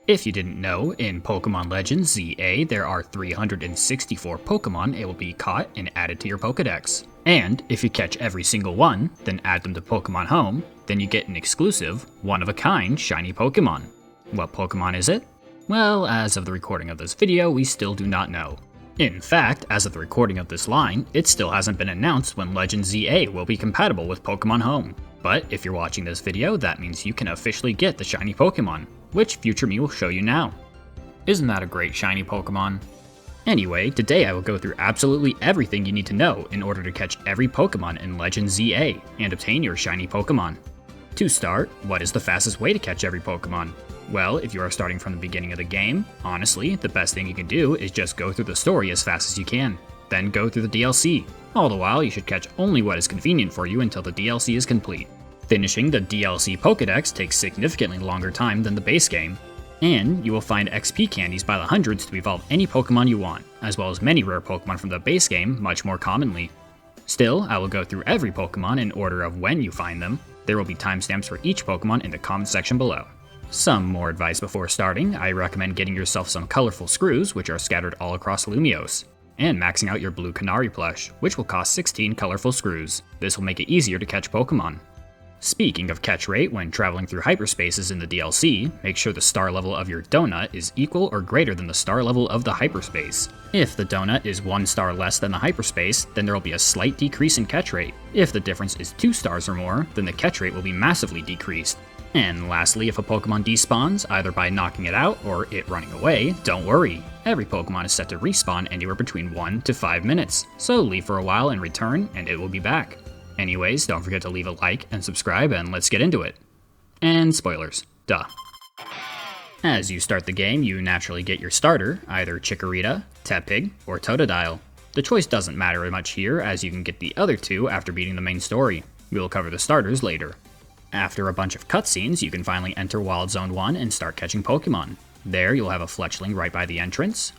If you didn't know, in Pokemon Legends ZA, there are 364 Pokemon able to be caught and added to your Pokedex. And if you catch every single one, then add them to Pokemon Home, then you get an exclusive, one-of-a-kind shiny Pokemon. What Pokemon is it? Well, as of the recording of this video, we still do not know. In fact, as of the recording of this line, it still hasn't been announced when Legends ZA will be compatible with Pokemon Home. But if you're watching this video, that means you can officially get the shiny Pokemon, which future me will show you now. Isn't that a great shiny Pokemon? Anyway, today I will go through absolutely everything you need to know in order to catch every Pokemon in Legends ZA and obtain your shiny Pokemon. To start, what is the fastest way to catch every Pokemon? Well, if you are starting from the beginning of the game, honestly, the best thing you can do is just go through the story as fast as you can, then go through the DLC. All the while, you should catch only what is convenient for you until the DLC is complete. Finishing the DLC Pokédex takes significantly longer time than the base game, and you will find XP candies by the hundreds to evolve any Pokemon you want, as well as many rare Pokemon from the base game much more commonly. Still, I will go through every Pokemon in order of when you find them. There will be timestamps for each Pokemon in the comment section below. Some more advice before starting, I recommend getting yourself some colorful screws which are scattered all across Lumiose, and maxing out your blue Canary plush, which will cost 16 colorful screws. This will make it easier to catch Pokemon. Speaking of catch rate, when traveling through hyperspaces in the DLC, make sure the star level of your donut is equal or greater than the star level of the hyperspace. If the donut is 1 star less than the hyperspace, then there will be a slight decrease in catch rate. If the difference is 2 stars or more, then the catch rate will be massively decreased. And lastly, if a Pokemon despawns, either by knocking it out or it running away, don't worry. Every Pokemon is set to respawn anywhere between 1 to 5 minutes, so leave for a while and return and it will be back. Anyways, don't forget to leave a like and subscribe, and let's get into it. And spoilers, duh. As you start the game, you naturally get your starter, either Chikorita, Tepig, or Totodile. The choice doesn't matter much here, as you can get the other two after beating the main story. We will cover the starters later. After a bunch of cutscenes, you can finally enter Wild Zone 1 and start catching Pokemon. There, you'll have a Fletchling right by the entrance,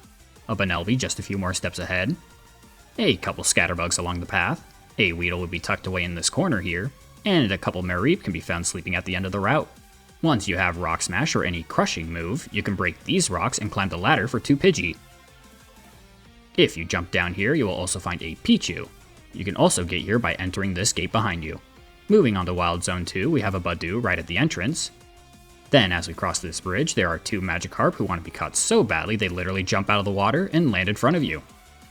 a Bunnelby just a few more steps ahead, a couple Scatterbugs along the path, a Weedle would be tucked away in this corner here, and a couple Mareep can be found sleeping at the end of the route. Once you have Rock Smash or any crushing move, you can break these rocks and climb the ladder for 2 Pidgey. If you jump down here, you will also find a Pichu. You can also get here by entering this gate behind you. Moving on to Wild Zone 2, we have a Budew right at the entrance. Then, as we cross this bridge, there are 2 Magikarp who want to be caught so badly they literally jump out of the water and land in front of you.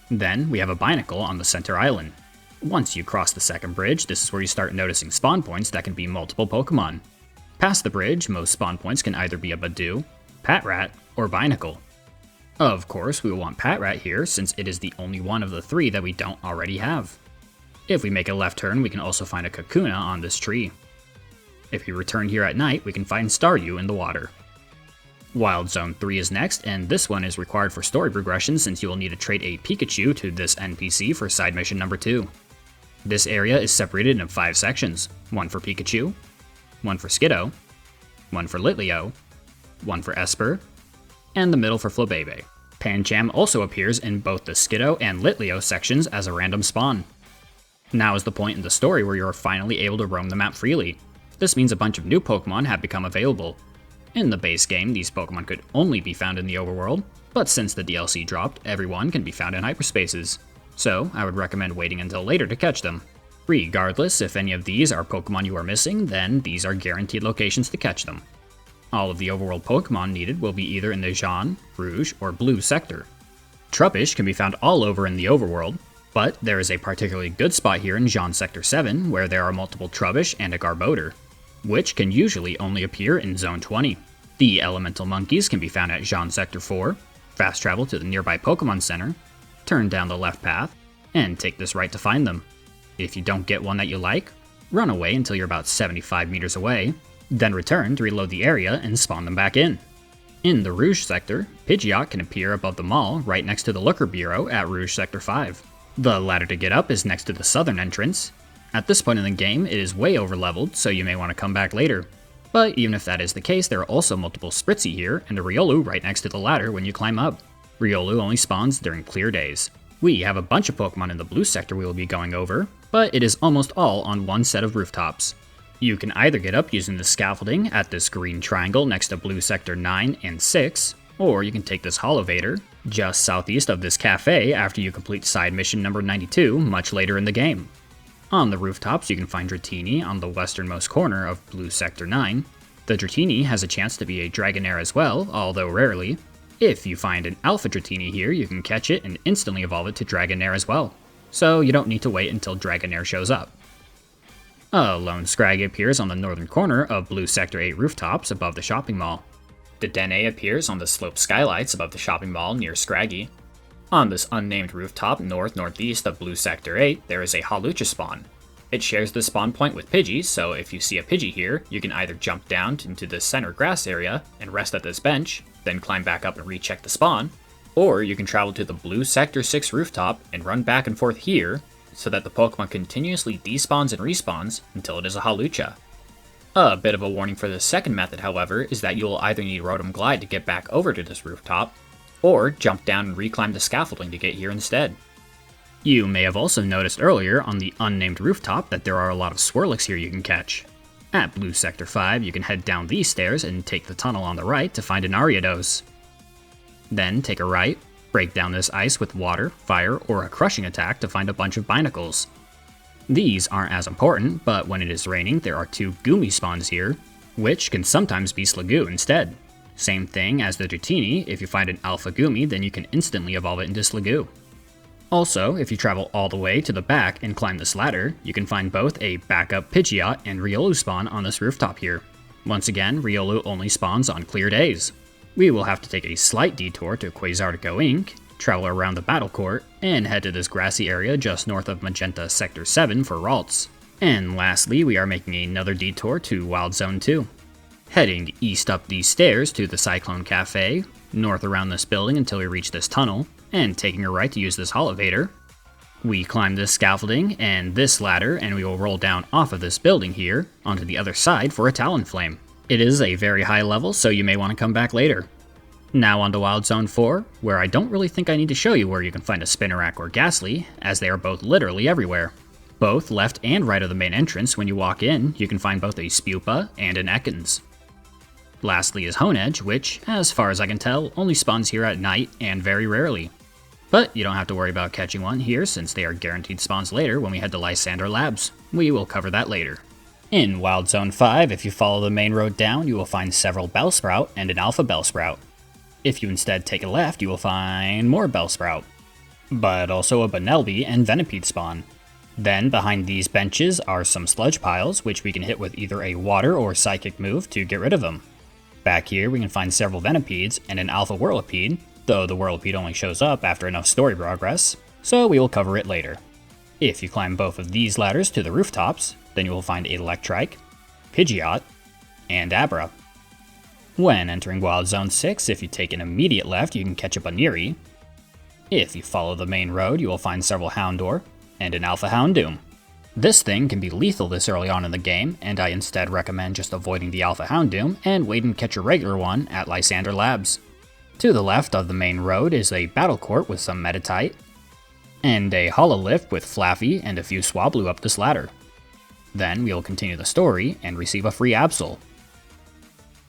Then, we have a Binacle on the center island. Once you cross the second bridge, this is where you start noticing spawn points that can be multiple Pokemon. Past the bridge, most spawn points can either be a Budew, Patrat, or Binacle. Of course, we will want Patrat here since it is the only one of the 3 that we don't already have. If we make a left turn, we can also find a Kakuna on this tree. If we return here at night, we can find Staryu in the water. Wild Zone 3 is next, and this one is required for story progression since you will need to trade a Pikachu to this NPC for side mission number 2. This area is separated into 5 sections, 1 for Pikachu, 1 for Skiddo, 1 for Litleo, 1 for Esper, and the middle for Flabebe. Pancham also appears in both the Skiddo and Litleo sections as a random spawn. Now is the point in the story where you are finally able to roam the map freely. This means a bunch of new Pokemon have become available. In the base game, these Pokemon could only be found in the overworld, but since the DLC dropped, everyone can be found in hyperspaces. So, I would recommend waiting until later to catch them. Regardless, if any of these are Pokemon you are missing, then these are guaranteed locations to catch them. All of the overworld Pokemon needed will be either in the Jaune, Rouge, or Blue sector. Trubbish can be found all over in the overworld, but there is a particularly good spot here in Jaune Sector 7 where there are multiple Trubbish and a Garbodor, which can usually only appear in Zone 20. The Elemental Monkeys can be found at Jaune Sector 4, fast travel to the nearby Pokemon Center, turn down the left path, and take this right to find them. If you don't get one that you like, run away until you're about 75 meters away, then return to reload the area and spawn them back in. In the Rouge sector, Pidgeot can appear above the mall right next to the Looker Bureau at Rouge Sector 5. The ladder to get up is next to the southern entrance. At this point in the game, it is way over leveled, so you may want to come back later. But even if that is the case, there are also multiple Spritzy here and a Riolu right next to the ladder when you climb up. Riolu only spawns during clear days. We have a bunch of Pokemon in the blue sector we will be going over, but it is almost all on one set of rooftops. You can either get up using the scaffolding at this green triangle next to blue sector 9 and 6, or you can take this holovator just southeast of this cafe after you complete side mission number 92 much later in the game. On the rooftops you can find Dratini on the westernmost corner of blue sector 9. The Dratini has a chance to be a Dragonair as well, although rarely. If you find an Alpha Dratini here, you can catch it and instantly evolve it to Dragonair as well, so you don't need to wait until Dragonair shows up. A lone Scraggy appears on the northern corner of blue sector 8 rooftops above the shopping mall. The Dene appears on the sloped skylights above the shopping mall near Scraggy. On this unnamed rooftop northeast of blue sector 8, there is a Hawlucha spawn. It shares the spawn point with Pidgey, so if you see a Pidgey here, you can either jump down into the center grass area and rest at this bench, then climb back up and recheck the spawn, or you can travel to the blue sector 6 rooftop and run back and forth here, so that the Pokemon continuously despawns and respawns until it is a Hawlucha. A bit of a warning for the second method, however, is that you will either need Rotom Glide to get back over to this rooftop, or jump down and reclimb the scaffolding to get here instead. You may have also noticed earlier on the unnamed rooftop that there are a lot of Swirlix here you can catch. At blue sector 5, you can head down these stairs and take the tunnel on the right to find an Ariados. Then take a right, break down this ice with water, fire, or a crushing attack to find a bunch of Binacles. These aren't as important, but when it is raining, there are 2 Goomy spawns here, which can sometimes be Sliggoo instead. Same thing as the Dratini, if you find an Alpha Goomy, then you can instantly evolve it into Sliggoo. Also, if you travel all the way to the back and climb this ladder, you can find both a backup Pidgeot and Riolu spawn on this rooftop here. Once again, Riolu only spawns on clear days. We will have to take a slight detour to Quasartico Inc., travel around the battle court, and head to this grassy area just north of Magenta Sector 7 for Ralts. And lastly, we are making another detour to Wild Zone 2. Heading east up these stairs to the Cyclone Cafe, north around this building until we reach this tunnel, and taking a right to use this holovator. We climb this scaffolding and this ladder, and we will roll down off of this building here onto the other side for a Talonflame. It is a very high level, so you may want to come back later. Now on to Wild Zone 4, where I don't really think I need to show you where you can find a Spinarak or Ghastly, as they are both literally everywhere. Both left and right of the main entrance, when you walk in, you can find both a Spupa and an Ekans. Lastly is Honedge, which, as far as I can tell, only spawns here at night and very rarely. But you don't have to worry about catching one here since they are guaranteed spawns later when we head to Lysander Labs. We will cover that later. In Wild Zone 5, if you follow the main road down, you will find several Bellsprout and an Alpha Bellsprout. If you instead take a left, you will find more Bellsprout, but also a Bunnelby and Venipede spawn. Then behind these benches are some sludge piles, which we can hit with either a water or psychic move to get rid of them. Back here we can find several Venipedes and an Alpha Whirlipede, though the Whirlipede only shows up after enough story progress, so we will cover it later. If you climb both of these ladders to the rooftops, then you will find Electrike, Pidgeot, and Abra. When entering Wild Zone 6, if you take an immediate left, you can catch a Baniri. If you follow the main road, you will find several Houndour and an Alpha Houndoom. This thing can be lethal this early on in the game, and I instead recommend just avoiding the Alpha Houndoom and wait and catch a regular one at Lysander Labs. To the left of the main road is a Battle Court with some Meditite, and a Hololift with Flaffy and a few Swablu up this ladder. Then we will continue the story and receive a free Absol.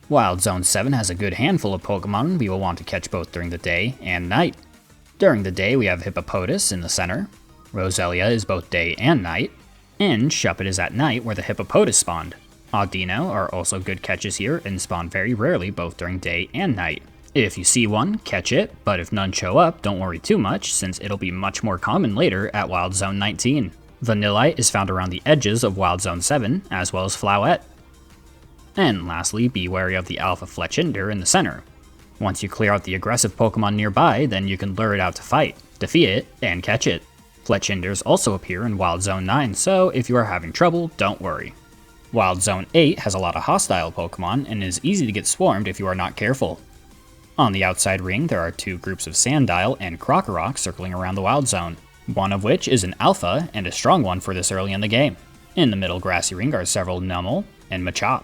Wild Zone 7 has a good handful of Pokemon we will want to catch both during the day and night. During the day we have Hippopotas in the center, Roselia is both day and night, and Shuppet is at night where the Hippopotas spawned. Audino are also good catches here and spawn very rarely both during day and night. If you see one, catch it, but if none show up, don't worry too much since it'll be much more common later at Wild Zone 19. Vanillite is found around the edges of Wild Zone 7, as well as Flowette. And lastly, be wary of the Alpha Fletchinder in the center. Once you clear out the aggressive Pokemon nearby, then you can lure it out to fight, defeat it, and catch it. Fletchinders also appear in Wild Zone 9, so if you are having trouble, don't worry. Wild Zone 8 has a lot of hostile Pokemon and is easy to get swarmed if you are not careful. On the outside ring, there are 2 groups of Sandile and Krokorok circling around the Wild Zone, one of which is an Alpha and a strong one for this early in the game. In the middle grassy ring are several Numel and Machop.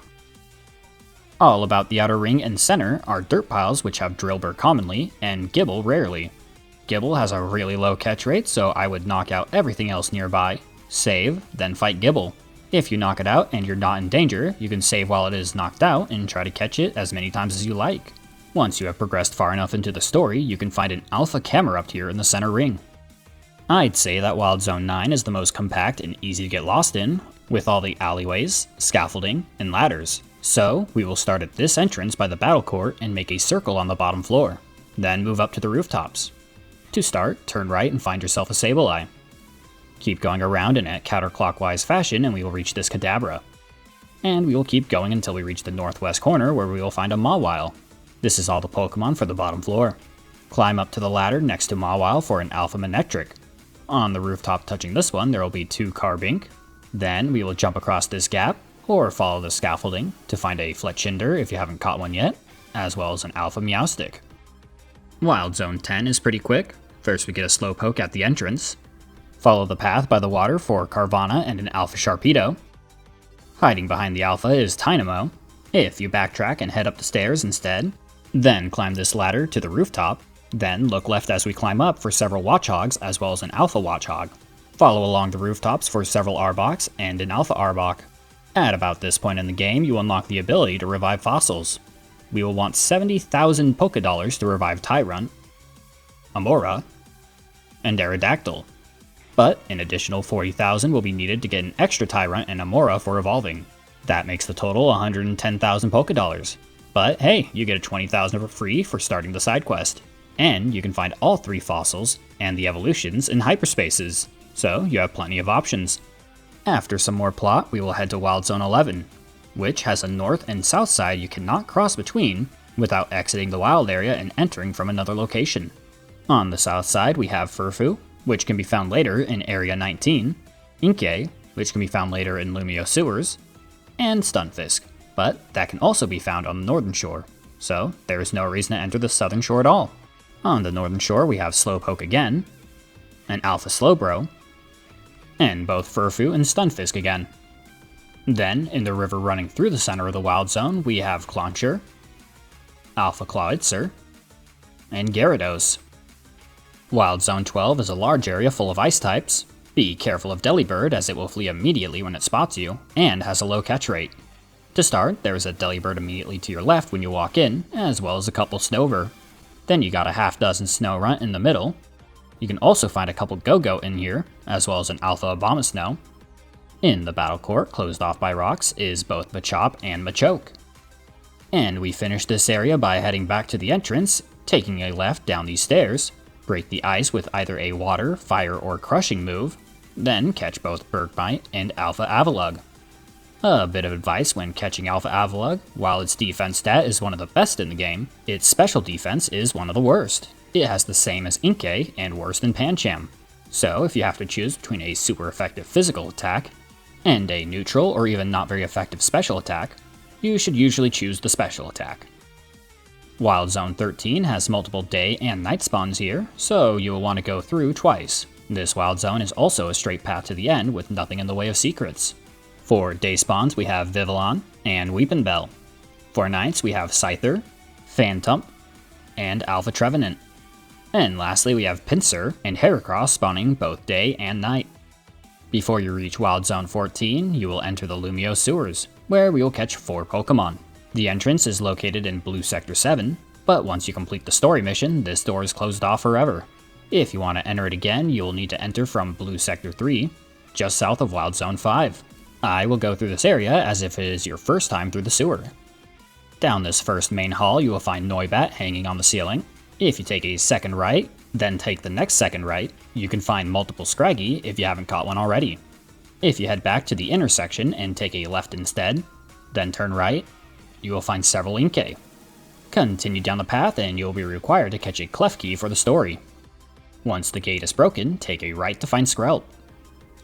All about the outer ring and center are dirt piles which have Drillbur commonly and Gibble rarely. Gibble has a really low catch rate, so I would knock out everything else nearby, save, then fight Gibble. If you knock it out and you're not in danger, you can save while it is knocked out and try to catch it as many times as you like. Once you have progressed far enough into the story, you can find an Alpha Camera up here in the center ring. I'd say that Wild Zone 9 is the most compact and easy to get lost in, with all the alleyways, scaffolding, and ladders. So, we will start at this entrance by the battle court and make a circle on the bottom floor. Then move up to the rooftops. To start, turn right and find yourself a Sableye. Keep going around in a counterclockwise fashion and we will reach this Kadabra. And we will keep going until we reach the northwest corner where we will find a Mawile. This is all the Pokemon for the bottom floor. Climb up to the ladder next to Mawile for an Alpha Manectric. On the rooftop touching this one, there will be 2 Carbink. Then we will jump across this gap, or follow the scaffolding, to find a Fletchinder if you haven't caught one yet, as well as an Alpha Meowstic. Wild Zone 10 is pretty quick. First we get a Slowpoke at the entrance. Follow the path by the water for Carvanha and an Alpha Sharpedo. Hiding behind the Alpha is Tynamo. If you backtrack and head up the stairs instead, then climb this ladder to the rooftop, then look left as we climb up for several Watchhogs as well as an Alpha Watchog. Follow along the rooftops for several Arbok and an Alpha Arbok. At about this point in the game, you unlock the ability to revive fossils. We will want 70,000 Pokédollars to revive Tyrunt, Amora, and Aerodactyl. But an additional 40,000 will be needed to get an extra Tyrunt and Amora for evolving. That makes the total 110,000 Pokédollars. But hey, you get a 20,000 for free for starting the side quest. And you can find all 3 fossils and the evolutions in hyperspaces, so you have plenty of options. After some more plot, we will head to Wild Zone 11, which has a north and south side you cannot cross between without exiting the wild area and entering from another location. On the south side, we have Furfu, which can be found later in Area 19, Inkay, which can be found later in Lumiose Sewers, and Stunfisk, but that can also be found on the northern shore, so there is no reason to enter the southern shore at all. On the northern shore, we have Slowpoke again, an Alpha Slowbro, and both Furfu and Stunfisk again. Then, in the river running through the center of the Wild Zone, we have Clauncher, Alpha Clawitzer, and Gyarados. Wild Zone 12 is a large area full of ice types. Be careful of Delibird as it will flee immediately when it spots you, and has a low catch rate. To start, there is a Delibird immediately to your left when you walk in, as well as a couple Snover. Then you got a half dozen Snorunt in the middle. You can also find a couple Go-Go in here, as well as an Alpha Abomasnow. In the battle court, closed off by rocks, is both Machop and Machoke. And we finish this area by heading back to the entrance, taking a left down these stairs, break the ice with either a water, fire, or crushing move, then catch both Bergmite and Alpha Avalugg. A bit of advice when catching Alpha Avalugg: while its defense stat is one of the best in the game, its special defense is one of the worst. It has the same as Inkay and worse than Pancham. So if you have to choose between a super effective physical attack and a neutral or even not very effective special attack, you should usually choose the special attack. Wild Zone 13 has multiple day and night spawns here, so you will want to go through twice. This Wild Zone is also a straight path to the end with nothing in the way of secrets. For day spawns we have Vivillon and Weepinbell. For nights we have Scyther, Phantump, and Alpha Trevenant. And lastly we have Pinsir and Heracross spawning both day and night. Before you reach Wild Zone 14, you will enter the Lumiose Sewers, where we will catch 4 Pokemon. The entrance is located in Blue Sector 7, but once you complete the story mission, this door is closed off forever. If you want to enter it again, you will need to enter from Blue Sector 3, just south of Wild Zone 5. I will go through this area as if it is your first time through the sewer. Down this first main hall, you will find Noibat hanging on the ceiling. If you take a second right, then take the next second right, you can find multiple Scraggy if you haven't caught one already. If you head back to the intersection and take a left instead, then turn right, you will find several Inkay. Continue down the path and you will be required to catch a Klefki for the story. Once the gate is broken, take a right to find Skrelt.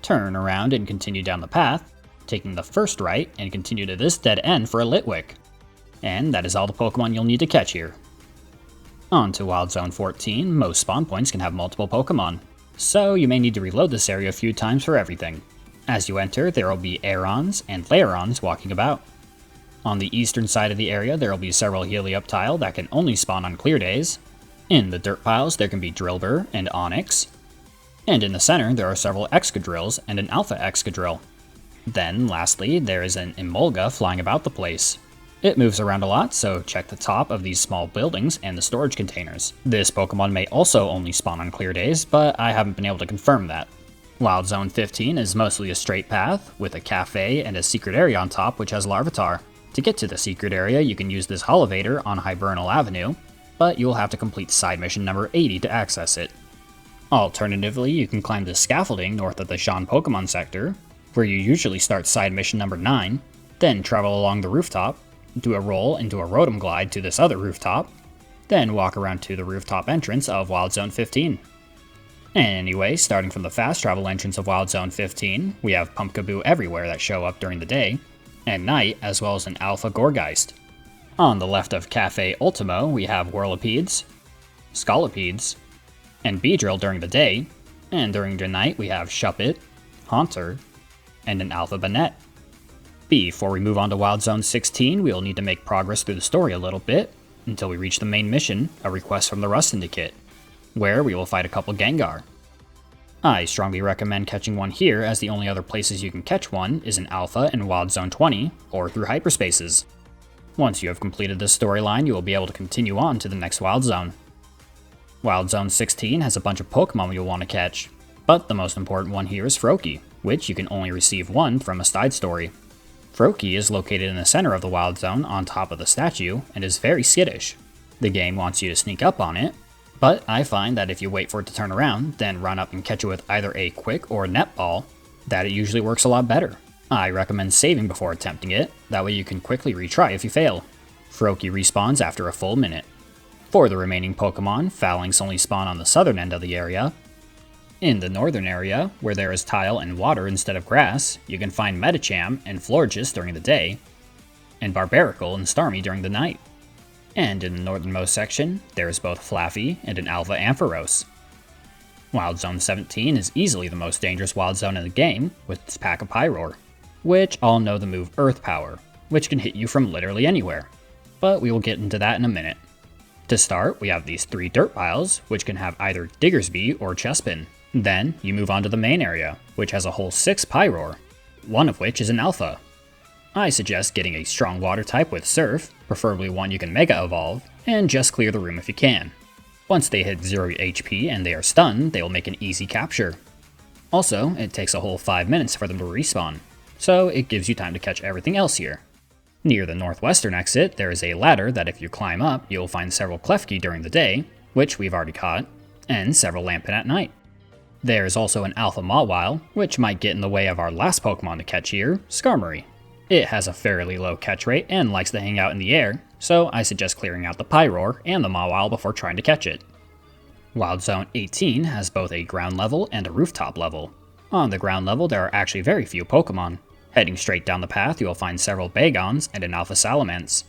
Turn around and continue down the path, taking the first right and continue to this dead end for a Litwick. And that is all the Pokemon you'll need to catch here. On to Wild Zone 14, most spawn points can have multiple Pokemon, so you may need to reload this area a few times for everything. As you enter, there will be Aerons and Lairons walking about. On the eastern side of the area, there will be several Helioptile that can only spawn on clear days. In the dirt piles, there can be Drillbur and Onix. And in the center, there are several Excadrills and an Alpha Excadrill. Then, lastly, there is an Emolga flying about the place. It moves around a lot, so check the top of these small buildings and the storage containers. This Pokemon may also only spawn on clear days, but I haven't been able to confirm that. Wild Zone 15 is mostly a straight path, with a cafe and a secret area on top which has Larvitar. To get to the secret area, you can use this Holovator on Hibernal Avenue, but you'll have to complete side mission number 80 to access it. Alternatively, you can climb the scaffolding north of the Jean Pokemon sector, where you usually start side mission number 9, then travel along the rooftop, do a roll into a Rotom Glide to this other rooftop, then walk around to the rooftop entrance of Wild Zone 15. Anyway, starting from the fast travel entrance of Wild Zone 15, we have Pumpkaboo everywhere that show up during the day, and night, as well as an Alpha Gourgeist. On the left of Cafe Ultimo, we have Whirlipedes, Scolopedes, and Beedrill during the day, and during the night we have Shuppet, Haunter, and an Alpha Banette. Before we move on to Wild Zone 16, we'll need to make progress through the story a little bit, until we reach the main mission, a request from the Rust Syndicate, where we will fight a couple Gengar. I strongly recommend catching one here, as the only other places you can catch one is in Alpha and Wild Zone 20, or through hyperspaces. Once you have completed this storyline, you will be able to continue on to the next Wild Zone. Wild Zone 16 has a bunch of Pokemon you'll want to catch, but the most important one here is Froakie, which you can only receive one from a side story. Froakie is located in the center of the Wild Zone on top of the statue and is very skittish. The game wants you to sneak up on it, but I find that if you wait for it to turn around, then run up and catch it with either a quick or net ball, that it usually works a lot better. I recommend saving before attempting it, that way you can quickly retry if you fail. Froakie respawns after a full minute. For the remaining Pokemon, Phalanx only spawn on the southern end of the area. In the northern area, where there is tile and water instead of grass, you can find Medicham and Florges during the day, and Barbaracle and Starmie during the night. And in the northernmost section, there is both Flaffy and an Alpha Ampharos. Wild Zone 17 is easily the most dangerous Wild Zone in the game, with its pack of Pyroar, which all know the move Earth Power, which can hit you from literally anywhere. But we will get into that in a minute. To start, we have these 3 dirt piles, which can have either Diggersby or Chespin. Then, you move on to the main area, which has a whole 6 Pyroar, one of which is an Alpha. I suggest getting a strong water type with Surf, preferably one you can Mega Evolve, and just clear the room if you can. Once they hit 0 HP and they are stunned, they will make an easy capture. Also, it takes a whole 5 minutes for them to respawn, so it gives you time to catch everything else here. Near the northwestern exit, there is a ladder that if you climb up, you'll find several Klefki during the day, which we've already caught, and several Lampent at night. There is also an Alpha Mawile, which might get in the way of our last Pokemon to catch here, Skarmory. It has a fairly low catch rate and likes to hang out in the air, so I suggest clearing out the Pyroar and the Mawile before trying to catch it. Wild Zone 18 has both a ground level and a rooftop level. On the ground level, there are actually very few Pokemon. Heading straight down the path, you will find several Bagons and an Alpha Salamence.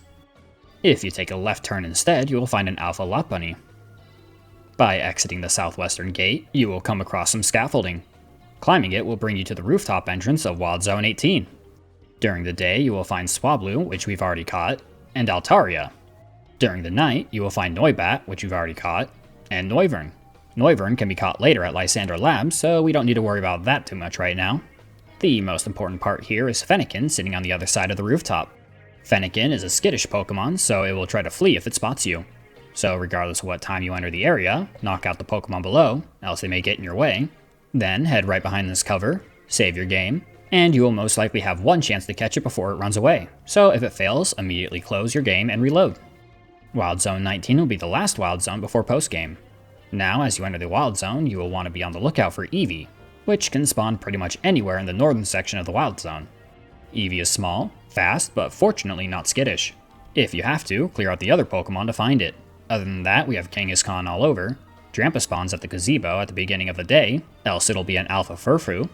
If you take a left turn instead, you will find an Alpha Lopunny. By exiting the southwestern gate, you will come across some scaffolding. Climbing it will bring you to the rooftop entrance of Wild Zone 18. During the day, you will find Swablu, which we've already caught, and Altaria. During the night, you will find Noibat, which we've already caught, and Noivern. Noivern can be caught later at Lysander Labs, so we don't need to worry about that too much right now. The most important part here is Fennekin sitting on the other side of the rooftop. Fennekin is a skittish Pokemon, so it will try to flee if it spots you. So regardless of what time you enter the area, knock out the Pokemon below, else they may get in your way. Then head right behind this cover, save your game, and you will most likely have one chance to catch it before it runs away. So if it fails, immediately close your game and reload. Wild Zone 19 will be the last Wild Zone before postgame. Now, as you enter the Wild Zone, you will want to be on the lookout for Eevee, which can spawn pretty much anywhere in the northern section of the Wild Zone. Eevee is small, fast, but fortunately not skittish. If you have to, clear out the other Pokemon to find it. Other than that, we have Kangaskhan all over. Drampa spawns at the gazebo at the beginning of the day, else it'll be an Alpha Furfrou.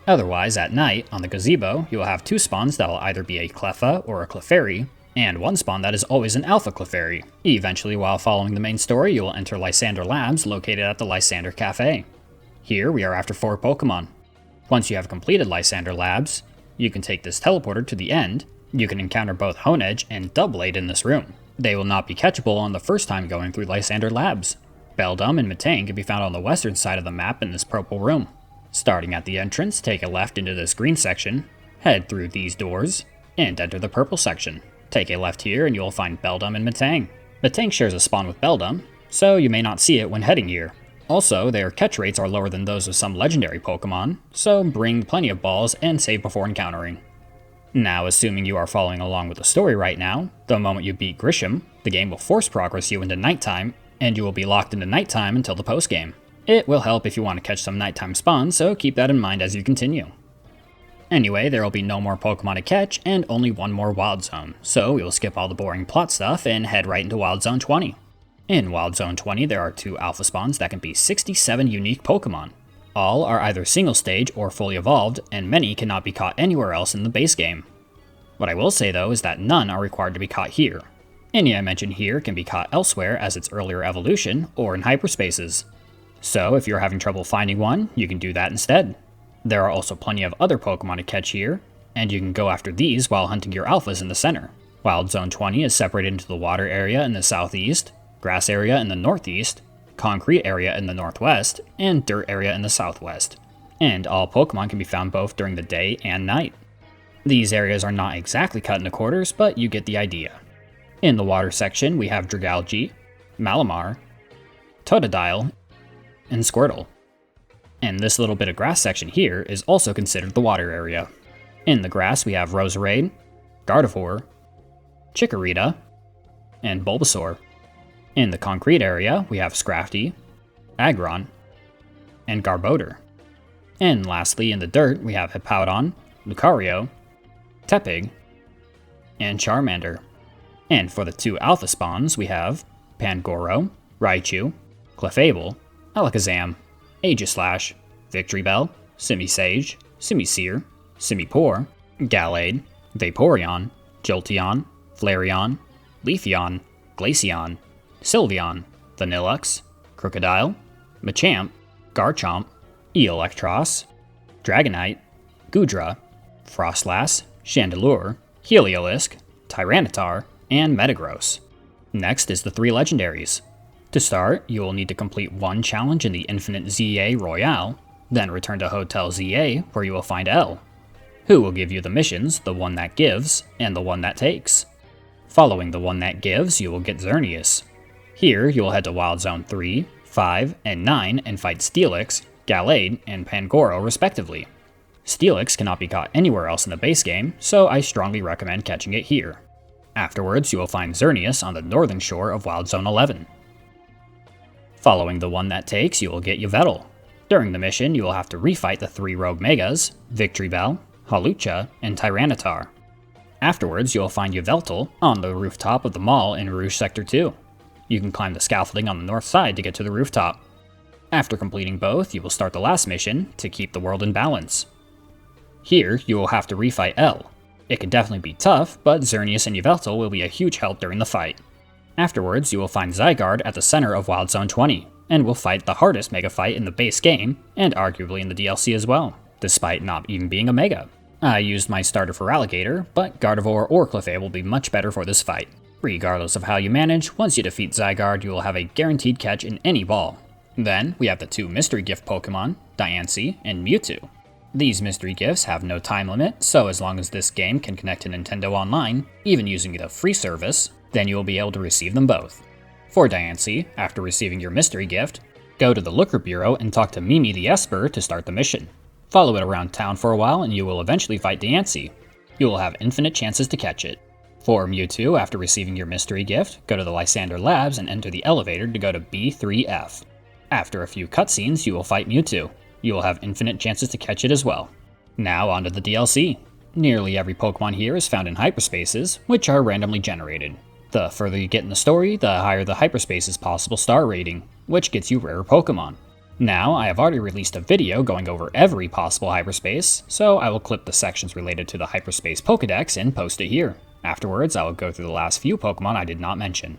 Otherwise, at night, on the gazebo, you will have 2 spawns that will either be a Cleffa or a Clefairy, and 1 spawn that is always an Alpha Clefairy. Eventually, while following the main story, you will enter Lysander Labs located at the Lysander Cafe. Here, we are after 4 Pokemon. Once you have completed Lysander Labs, you can take this teleporter to the end. You can encounter both Honedge and Doublade in this room. They will not be catchable on the first time going through Lysander Labs. Beldum and Metang can be found on the western side of the map in this purple room. Starting at the entrance, take a left into this green section. Head through these doors, and enter the purple section. Take a left here and you will find Beldum and Metang. Metang shares a spawn with Beldum, so you may not see it when heading here. Also, their catch rates are lower than those of some legendary Pokemon, so bring plenty of balls and save before encountering. Now, assuming you are following along with the story right now, the moment you beat Grisham, the game will force progress you into nighttime, and you will be locked into nighttime until the postgame. It will help if you want to catch some nighttime spawns, so keep that in mind as you continue. Anyway, there will be no more Pokemon to catch, and only one more Wild Zone, so we will skip all the boring plot stuff and head right into Wild Zone 20. In Wild Zone 20, there are 2 Alpha Spawns that can be 67 unique Pokemon. All are either single stage or fully evolved, and many cannot be caught anywhere else in the base game. What I will say though is that none are required to be caught here. Any I mention here can be caught elsewhere as its earlier evolution, or in hyperspaces. So if you're having trouble finding one, you can do that instead. There are also plenty of other Pokemon to catch here, and you can go after these while hunting your Alphas in the center. Wild Zone 20 is separated into the water area in the southeast, grass area in the northeast, concrete area in the northwest, and dirt area in the southwest. And all Pokemon can be found both during the day and night. These areas are not exactly cut into quarters, but you get the idea. In the water section, we have Dragalge, Malamar, Totodile, and Squirtle. And this little bit of grass section here is also considered the water area. In the grass, we have Roserade, Gardevoir, Chikorita, and Bulbasaur. In the concrete area, we have Scrafty, Aggron, and Garbodor. And lastly, in the dirt, we have Hippowdon, Lucario, Tepig, and Charmander. And for the 2 Alpha Spawns, we have Pangoro, Raichu, Clefable, Alakazam, Aegislash, Victreebel, Simisage, Simisear, Simipour, Gallade, Vaporeon, Jolteon, Flareon, Leafeon, Glaceon, Sylveon, Vanillux, Crocodile, Machamp, Garchomp, Electros, Dragonite, Goodra, Frostlass, Chandelure, Heliolisk, Tyranitar, and Metagross. Next is the 3 legendaries. To start, you will need to complete one challenge in the Infinite ZA Royale, then return to Hotel ZA where you will find L, who will give you the missions, the one that gives, and the one that takes. Following the one that gives, you will get Xerneas. Here, you will head to Wild Zone 3, 5, and 9 and fight Steelix, Gallade, and Pangoro respectively. Steelix cannot be caught anywhere else in the base game, so I strongly recommend catching it here. Afterwards, you will find Xerneas on the northern shore of Wild Zone 11. Following the one that takes, you will get Yveltal. During the mission, you will have to refight the 3 Rogue Megas, Victreebel, Hawlucha, and Tyranitar. Afterwards, you will find Yveltal on the rooftop of the mall in Rouge Sector 2. You can climb the scaffolding on the north side to get to the rooftop. After completing both, you will start the last mission to keep the world in balance. Here, you will have to refight L. It can definitely be tough, but Xerneas and Yveltal will be a huge help during the fight. Afterwards, you will find Zygarde at the center of Wild Zone 20, and will fight the hardest Mega fight in the base game, and arguably in the DLC as well, despite not even being a Mega. I used my starter for Alligator, but Gardevoir or Clefable will be much better for this fight. Regardless of how you manage, once you defeat Zygarde, you will have a guaranteed catch in any ball. Then, we have the 2 Mystery Gift Pokemon, Diancie and Mewtwo. These mystery gifts have no time limit, so as long as this game can connect to Nintendo Online, even using the free service, then you will be able to receive them both. For Diancie, after receiving your mystery gift, go to the Looker Bureau and talk to Mimi the Esper to start the mission. Follow it around town for a while and you will eventually fight Diancie. You will have infinite chances to catch it. For Mewtwo, after receiving your mystery gift, go to the Lysander Labs and enter the elevator to go to B3F. After a few cutscenes, you will fight Mewtwo. You will have infinite chances to catch it as well. Now onto the DLC. Nearly every Pokemon here is found in hyperspaces, which are randomly generated. The further you get in the story, the higher the hyperspace's possible star rating, which gets you rarer Pokemon. Now, I have already released a video going over every possible hyperspace, so I will clip the sections related to the hyperspace Pokédex and post it here. Afterwards, I will go through the last few Pokemon I did not mention.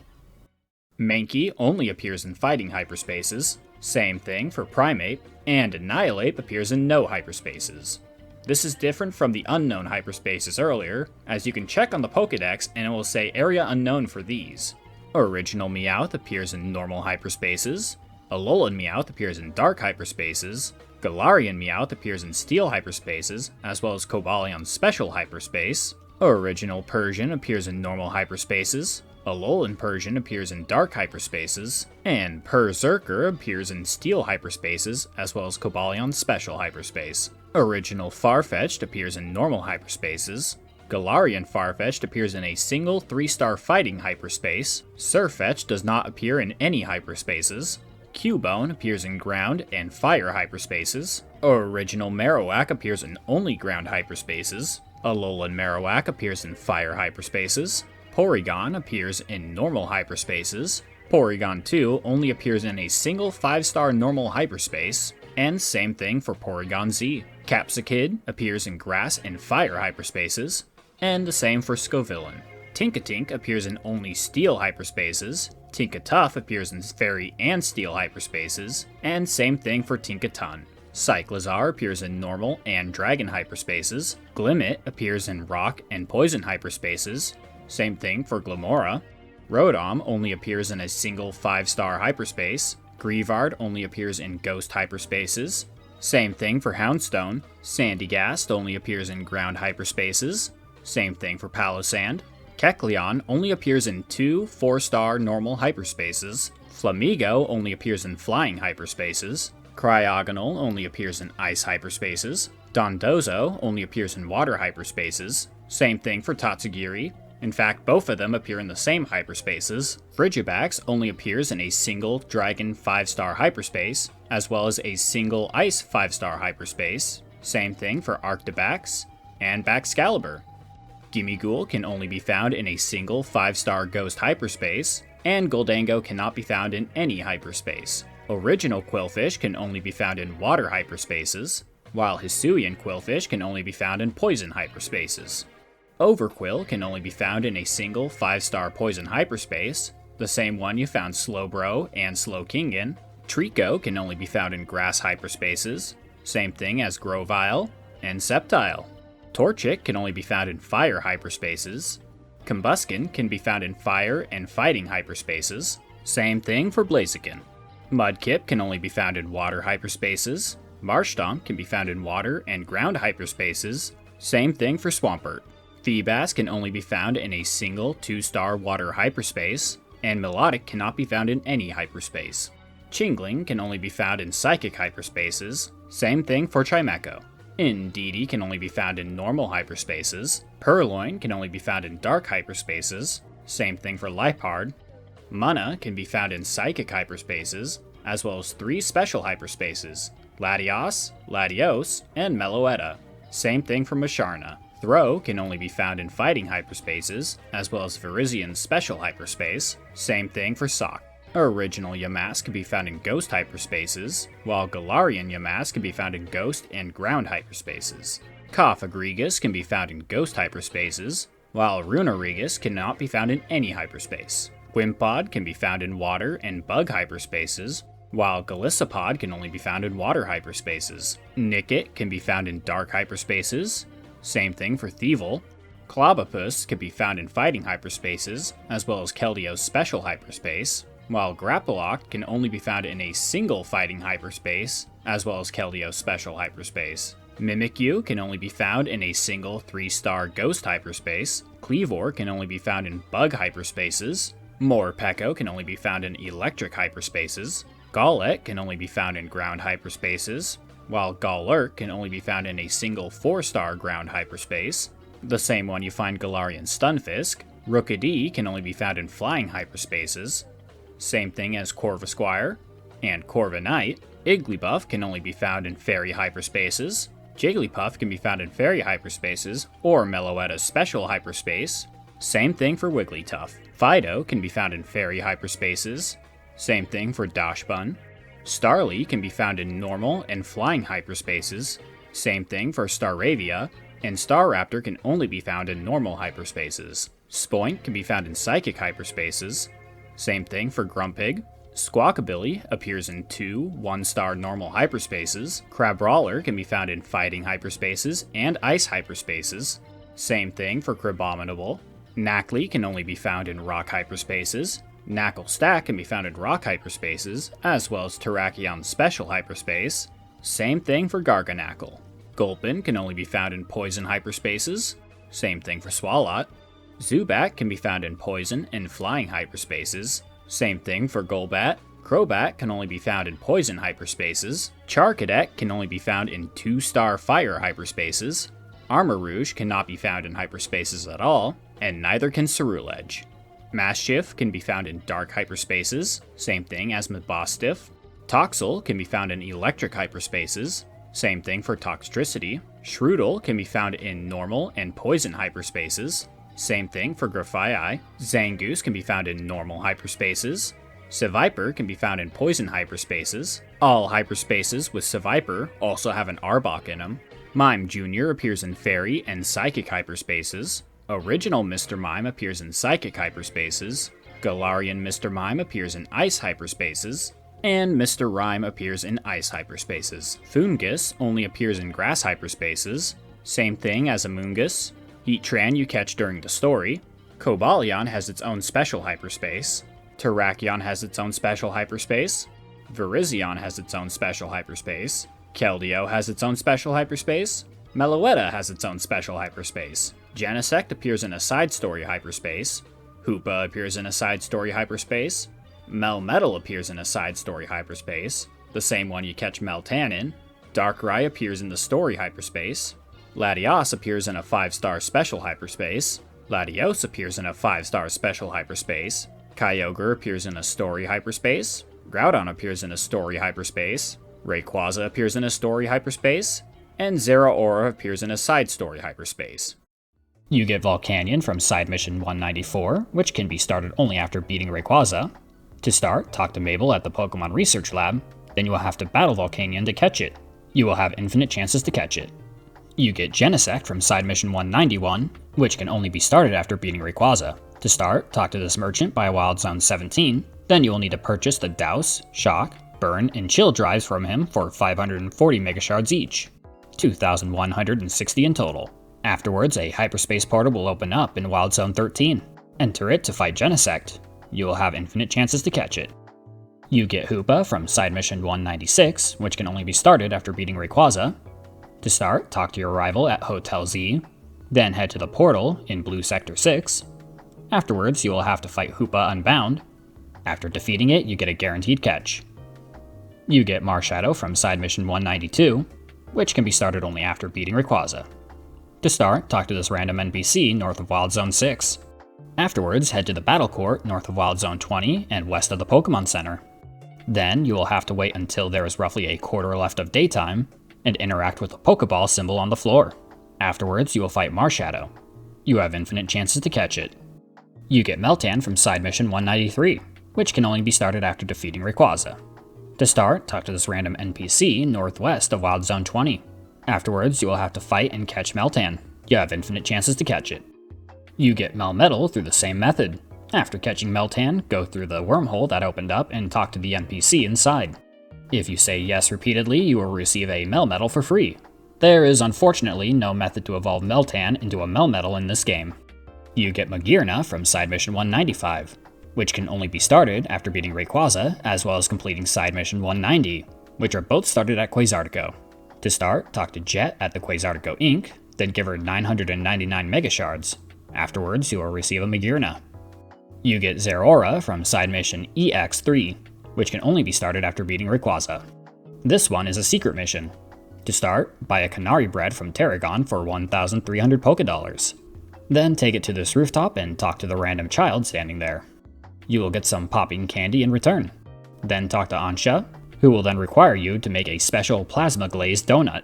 Mankey only appears in fighting hyperspaces, same thing for Primeape, and Annihilape appears in no hyperspaces. This is different from the unknown hyperspaces earlier, as you can check on the Pokédex and it will say Area Unknown for these. Original Meowth appears in normal hyperspaces, Alolan Meowth appears in dark hyperspaces. Galarian Meowth appears in steel hyperspaces, as well as Cobalion special hyperspace. Original Persian appears in normal hyperspaces. Alolan Persian appears in dark hyperspaces, and Berserker appears in steel hyperspaces, as well as Cobalion special hyperspace. Original Farfetch'd appears in normal hyperspaces. Galarian Farfetch'd appears in a single 3-star fighting hyperspace. Sirfetch'd does not appear in any hyperspaces. Cubone appears in ground and fire hyperspaces. Original Marowak appears in only ground hyperspaces. Alolan Marowak appears in fire hyperspaces. Porygon appears in normal hyperspaces. Porygon 2 only appears in a single 5-star normal hyperspace. And same thing for Porygon Z. Capsakid appears in grass and fire hyperspaces. And the same for Scovillain. Tinkatink appears in only steel hyperspaces. Tinkatuff appears in fairy and steel hyperspaces. And same thing for Tinkaton. Cyclizar appears in normal and dragon hyperspaces. Glimmet appears in rock and poison hyperspaces. Same thing for Glimmora. Rotom only appears in a single 5-star hyperspace. Greavard only appears in ghost hyperspaces. Same thing for Houndstone. Sandygast only appears in ground hyperspaces. Same thing for Palossand. Kecleon only appears in 2 4-star normal hyperspaces. Flamigo only appears in flying hyperspaces. Cryogonal only appears in ice hyperspaces. Dondozo only appears in water hyperspaces. Same thing for Tatsugiri. In fact, both of them appear in the same hyperspaces. Frigibax only appears in a single Dragon 5-star hyperspace, as well as a single Ice 5-star hyperspace. Same thing for Arctibax and Baxcalibur. Gimmighoul can only be found in a single 5-star Ghost hyperspace, and Goldango cannot be found in any hyperspace. Original Quillfish can only be found in water hyperspaces, while Hisuian Quillfish can only be found in poison hyperspaces. Overquill can only be found in a single 5-star poison hyperspace, the same one you found Slowbro and Slowking in. Trico can only be found in grass hyperspaces, same thing as Grovyle and Sceptile. Torchic can only be found in fire hyperspaces. Combuskin can be found in fire and fighting hyperspaces, same thing for Blaziken. Mudkip can only be found in water hyperspaces. Marshtomp can be found in water and ground hyperspaces, same thing for Swampert. Feebas can only be found in a single 2-star water hyperspace, and Melodic cannot be found in any hyperspace. Chingling can only be found in psychic hyperspaces, same thing for Chimecho. Indeedee can only be found in normal hyperspaces. Purloin can only be found in dark hyperspaces, same thing for Liepard. Munna can be found in psychic hyperspaces, as well as 3 special hyperspaces, Latios, Latios, and Meloetta. Same thing for Musharna. Throw can only be found in fighting hyperspaces, as well as Virizian's special hyperspace. Same thing for Sock. Original Yamask can be found in ghost hyperspaces, while Galarian Yamask can be found in ghost and ground hyperspaces. Cofagrigus can be found in ghost hyperspaces, while Runarigus cannot be found in any hyperspace. Wimpod can be found in water and bug hyperspaces, while Golisopod can only be found in water hyperspaces. Nickit can be found in dark hyperspaces. Same thing for Thievul. Clobopus can be found in fighting hyperspaces, as well as Keldio's special hyperspace, while Grapploct can only be found in a single fighting hyperspace, as well as Keldio's special hyperspace. Mimikyu can only be found in a single 3-star ghost hyperspace. Kleavor can only be found in bug hyperspaces. Morpeko can only be found in electric hyperspaces. Golett can only be found in ground hyperspaces, while Golurk can only be found in a single 4-star ground hyperspace, the same one you find Galarian Stunfisk. Rookidee can only be found in flying hyperspaces, same thing as Corvisquire, and Corviknight. Igglybuff can only be found in fairy hyperspaces. Jigglypuff can be found in fairy hyperspaces or Meloetta's special hyperspace, same thing for Wigglytuff. Fido can be found in fairy hyperspaces, same thing for Dachshund. Starly can be found in normal and flying hyperspaces, same thing for Staravia, and Staraptor can only be found in normal hyperspaces. Spoink can be found in psychic hyperspaces, same thing for Grumpig. Squawkabilly appears in 2 1-star normal hyperspaces. Crabrawler can be found in fighting hyperspaces and ice hyperspaces, same thing for Crabominable. Knackley can only be found in rock hyperspaces. Knackle Stack can be found in rock hyperspaces, as well as Terrakion's special hyperspace. Same thing for Garganacl. Gulpin can only be found in poison hyperspaces. Same thing for Swalot. Zubat can be found in poison and flying hyperspaces. Same thing for Golbat. Crobat can only be found in poison hyperspaces. Charcadet can only be found in 2-star fire hyperspaces. Armarouge cannot be found in hyperspaces at all, and neither can Ceruledge. Maschiff can be found in dark hyperspaces, same thing as Mabostiff. Toxel can be found in electric hyperspaces, same thing for Toxtricity. Shroodle can be found in normal and poison hyperspaces, same thing for Grafaiai. Zangoose can be found in normal hyperspaces. Seviper can be found in poison hyperspaces. All hyperspaces with Seviper also have an Arbok in them. Mime Jr. appears in fairy and psychic hyperspaces. Original Mr. Mime appears in psychic hyperspaces. Galarian Mr. Mime appears in ice hyperspaces. And Mr. Rime appears in ice hyperspaces. Foongus only appears in grass hyperspaces. Same thing as Amoonguss. Heatran you catch during the story. Cobalion has its own special hyperspace. Terrakion has its own special hyperspace. Virizion has its own special hyperspace. Keldeo has its own special hyperspace. Meloetta has its own special hyperspace. Genesect appears in a side story hyperspace. Hoopa appears in a side story hyperspace. Melmetal appears in a side story hyperspace, the same one you catch Meltan in. Darkrai appears in the story hyperspace. Latios appears in a 5-star special hyperspace. Latios appears in a 5-star special hyperspace. Kyogre appears in a story hyperspace. Groudon appears in a story hyperspace. Rayquaza appears in a story hyperspace. And Zeraora appears in a side story hyperspace. You get Volcanion from Side Mission 194, which can be started only after beating Rayquaza. To start, talk to Mabel at the Pokemon Research Lab, then you will have to battle Volcanion to catch it. You will have infinite chances to catch it. You get Genesect from Side Mission 191, which can only be started after beating Rayquaza. To start, talk to this merchant by Wild Zone 17, then you will need to purchase the Douse, Shock, Burn, and Chill drives from him for 540 Megashards each, 2,160 in total. Afterwards, a hyperspace portal will open up in Wild Zone 13. Enter it to fight Genesect. You will have infinite chances to catch it. You get Hoopa from Side Mission 196, which can only be started after beating Rayquaza. To start, talk to your rival at Hotel Z, then head to the portal in Blue Sector 6. Afterwards, you will have to fight Hoopa Unbound. After defeating it, you get a guaranteed catch. You get Marshadow from Side Mission 192, which can be started only after beating Rayquaza. To start, talk to this random NPC north of Wild Zone 6. Afterwards, head to the Battle Court north of Wild Zone 20 and west of the Pokemon Center. Then, you will have to wait until there is roughly a quarter left of daytime, and interact with the Pokeball symbol on the floor. Afterwards, you will fight Marshadow. You have infinite chances to catch it. You get Meltan from Side Mission 193, which can only be started after defeating Rayquaza. To start, talk to this random NPC northwest of Wild Zone 20. Afterwards, you will have to fight and catch Meltan. You have infinite chances to catch it. You get Melmetal through the same method. After catching Meltan, go through the wormhole that opened up and talk to the NPC inside. If you say yes repeatedly, you will receive a Melmetal for free. There is unfortunately no method to evolve Meltan into a Melmetal in this game. You get Magearna from Side Mission 195, which can only be started after beating Rayquaza, as well as completing Side Mission 190, which are both started at Quasartico. To start, talk to Jet at the Quasartico Inc., then give her 999 Megashards. Afterwards, you will receive a Magearna. You get Zeraora from Side Mission EX3, which can only be started after beating Rayquaza. This one is a secret mission. To start, buy a Canary Bread from Tarragon for 1,300 Pokédollars. Then take it to this rooftop and talk to the random child standing there. You will get some popping candy in return. Then talk to Ansha, who will then require you to make a special plasma glazed donut.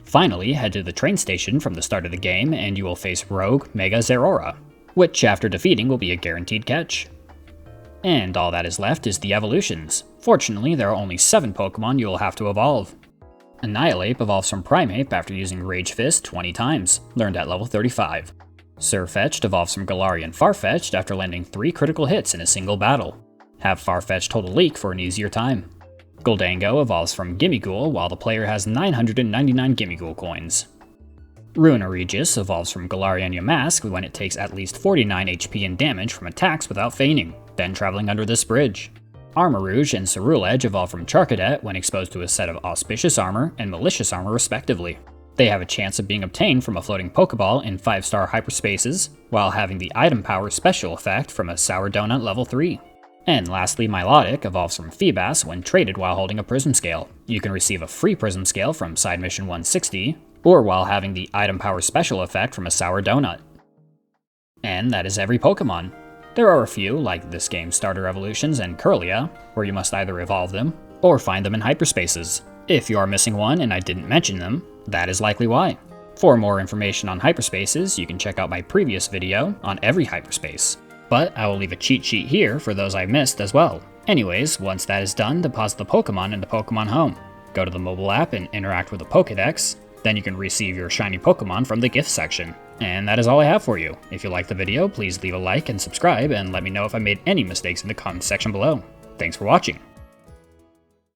Finally, head to the train station from the start of the game and you will face Rogue Mega Zeraora, which after defeating will be a guaranteed catch. And all that is left is the evolutions. Fortunately, there are only 7 Pokemon you will have to evolve. Annihilape evolves from Primeape after using Rage Fist 20 times, learned at level 35. Sirfetch'd evolves from Galarian Farfetch'd after landing 3 critical hits in a single battle. Have Farfetch'd Total Leak for an easier time. Goldango evolves from Gimmighoul while the player has 999 Gimmighoul coins. Ruinaregis evolves from Galarian Yamask when it takes at least 49 HP and damage from attacks without feigning, then traveling under this bridge. Armarouge and Ceruledge evolve from Charcadet when exposed to a set of Auspicious Armor and Malicious Armor respectively. They have a chance of being obtained from a floating Pokeball in 5-star hyperspaces, while having the Item Power special effect from a Sour Donut level 3. And lastly, Milotic evolves from Feebas when traded while holding a Prism Scale. You can receive a free Prism Scale from Side Mission 160, or while having the Item Power special effect from a Sour Donut. And that is every Pokemon. There are a few, like this game's Starter Evolutions and Kirlia, where you must either evolve them, or find them in hyperspaces. If you are missing one and I didn't mention them, that is likely why. For more information on hyperspaces, you can check out my previous video on every hyperspace. But I will leave a cheat sheet here for those I missed as well. Anyways, once that is done, deposit the Pokemon into Pokemon Home. Go to the mobile app and interact with the Pokédex, then you can receive your shiny Pokemon from the gift section. And that is all I have for you. If you liked the video, please leave a like and subscribe, and let me know if I made any mistakes in the comment section below. Thanks for watching.